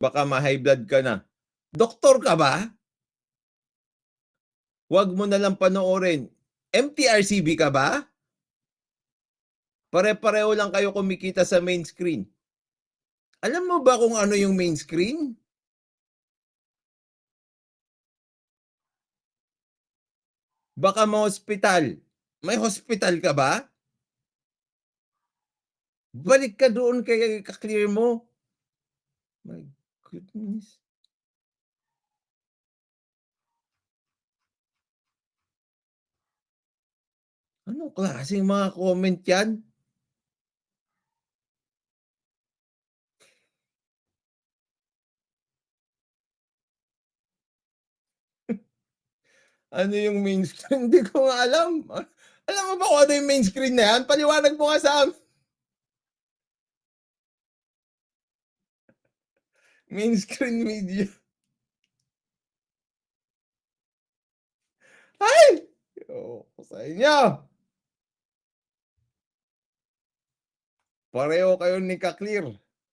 Baka ma-high blood ka na. Doktor ka ba? 'Wag mo na lang panoorin. MTRCB ka ba? Pare-pareho lang kayo kumikita sa main screen. Alam mo ba kung ano yung main screen? Baka ma-hospital. May hospital ka ba? Balik ka doon kay ka-clear mo. My goodness. Anong klaseng mga comment 'yan? Ano yung main screen? Hindi ko nga alam. Alam mo ba kung ano yung main screen na 'yan? Paliwanag mo nga sa main screen media. Ay! Ewan sa inyo. Pareho kayo ni ka-clear.